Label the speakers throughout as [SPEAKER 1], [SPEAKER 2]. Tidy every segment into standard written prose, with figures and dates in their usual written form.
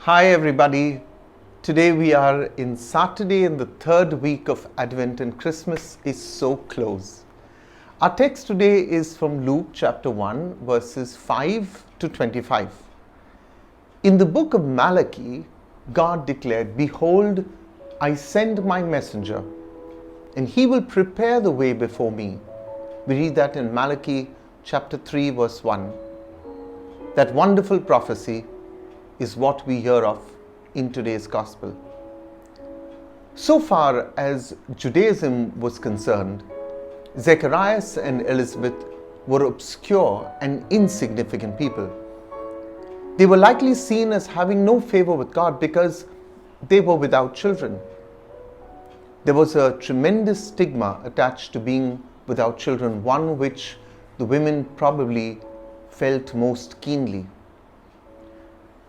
[SPEAKER 1] Hi everybody. Today we are in Saturday in the third week of Advent and Christmas is so close. Our text today is from Luke chapter 1 verses 5 to 25. In the book of Malachi, God declared, "Behold, I send my messenger, and he will prepare the way before me." We read that in Malachi chapter 3 verse 1. That wonderful prophecy is what we hear of in today's gospel. So far as Judaism was concerned, Zecharias and Elizabeth were obscure and insignificant people. They were likely seen as having no favor with God because they were without children. There was a tremendous stigma attached to being without children, one which the women probably felt most keenly.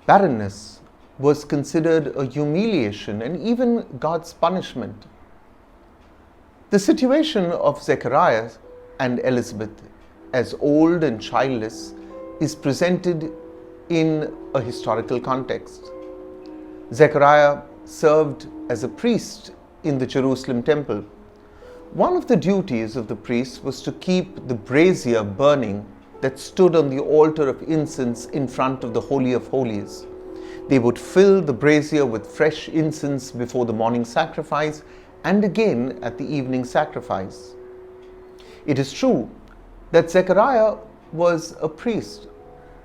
[SPEAKER 1] Barrenness was considered a humiliation and even God's punishment. The situation of Zechariah and Elizabeth as old and childless is presented in a historical context. Zechariah served as a priest in the Jerusalem temple. One of the duties of the priest was to keep the brazier burning that stood on the altar of incense in front of the Holy of Holies. They would fill the brazier with fresh incense before the morning sacrifice and again at the evening sacrifice. It is true that Zechariah was a priest,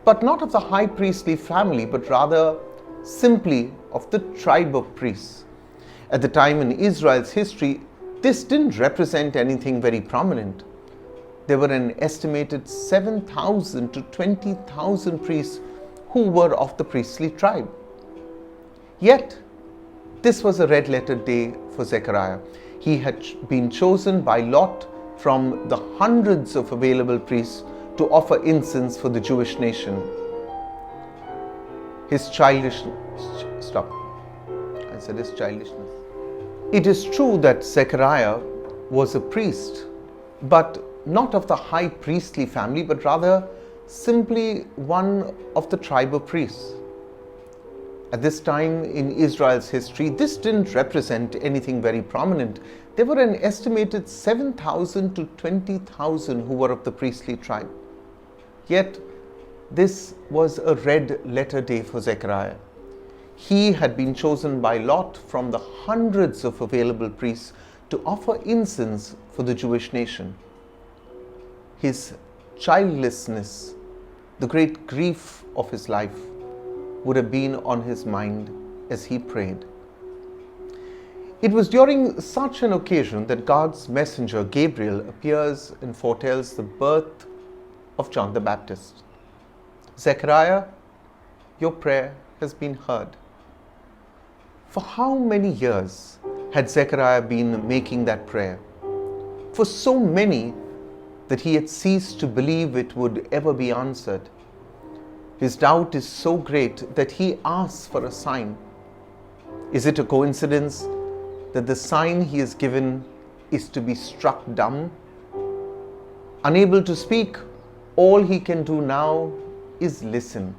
[SPEAKER 1] but not of the high priestly family, but rather simply of the tribe of priests. At the time in Israel's history, this didn't represent anything very prominent. There were an estimated 7,000 to 20,000 priests who were of the priestly tribe. Yet, this was a red-letter day for Zechariah. He had been chosen by lot from the hundreds of available priests to offer incense for the Jewish nation. His childishness. It is true that Zechariah was a priest, but not of the high priestly family, but rather simply one of the tribe of priests. At this time in Israel's history, this didn't represent anything very prominent. There were an estimated 7,000 to 20,000 who were of the priestly tribe. Yet, this was a red letter day for Zechariah. He had been chosen by lot from the hundreds of available priests to offer incense for the Jewish nation. His childlessness, the great grief of his life, would have been on his mind as he prayed. It was during such an occasion that God's messenger Gabriel appears and foretells the birth of John the Baptist. "Zechariah, your prayer has been heard." For how many years had Zechariah been making that prayer? For so many that he had ceased to believe it would ever be answered. His doubt is so great that he asks for a sign. Is it a coincidence that the sign he is given is to be struck dumb? Unable to speak, all he can do now is listen,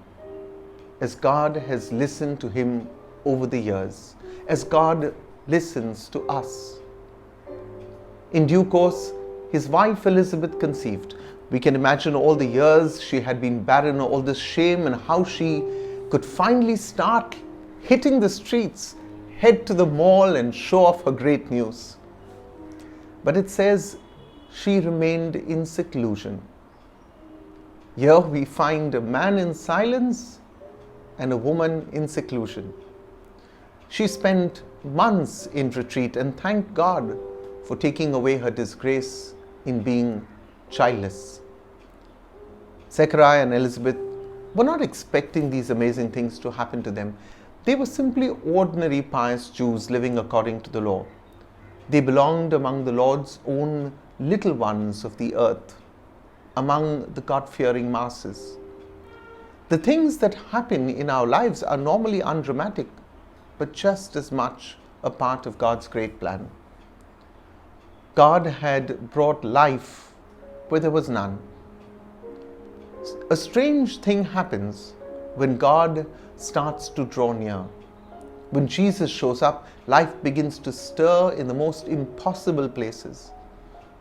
[SPEAKER 1] as God has listened to him over the years, as God listens to us. In due course, his wife Elizabeth conceived. We can imagine all the years she had been barren, all this shame, and how she could finally start hitting the streets, head to the mall and show off her great news. But it says she remained in seclusion. Here we find a man in silence and a woman in seclusion. She spent months in retreat and thanked God for taking away her disgrace in being childless. Zechariah and Elizabeth were not expecting these amazing things to happen to them. They were simply ordinary pious Jews living according to the law. They belonged among the Lord's own little ones of the earth, among the God-fearing masses. The things that happen in our lives are normally undramatic, but just as much a part of God's great plan. God had brought life where there was none. A strange thing happens when God starts to draw near. When Jesus shows up, life begins to stir in the most impossible places.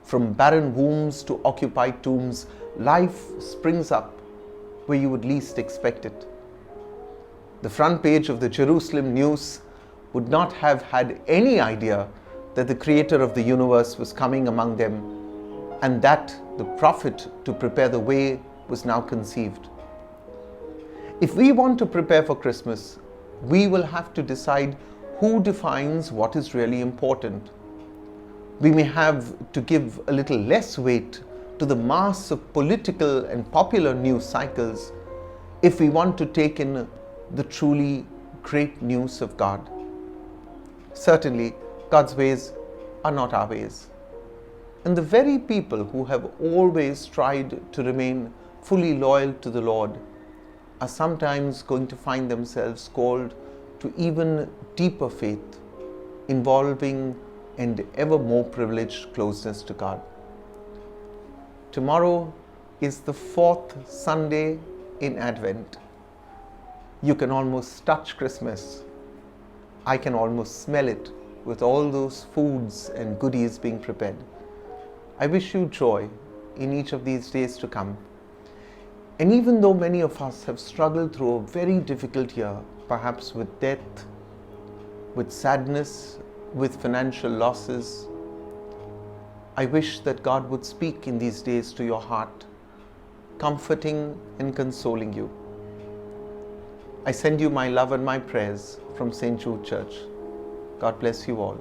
[SPEAKER 1] From barren wombs to occupied tombs, life springs up where you would least expect it. The front page of the Jerusalem News would not have had any idea that the creator of the universe was coming among them, and that the prophet to prepare the way was now conceived. If we want to prepare for Christmas, we will have to decide who defines what is really important. We may have to give a little less weight to the mass of political and popular news cycles if we want to take in the truly great news of God. Certainly, God's ways are not our ways. And the very people who have always tried to remain fully loyal to the Lord are sometimes going to find themselves called to even deeper faith, involving and ever more privileged closeness to God. Tomorrow is the fourth Sunday in Advent. You can almost touch Christmas. I can almost smell it with all those foods and goodies being prepared. I wish you joy in each of these days to come. And even though many of us have struggled through a very difficult year, perhaps with death, with sadness, with financial losses, I wish that God would speak in these days to your heart, comforting and consoling you. I send you my love and my prayers from St. Jude Church. God bless you all.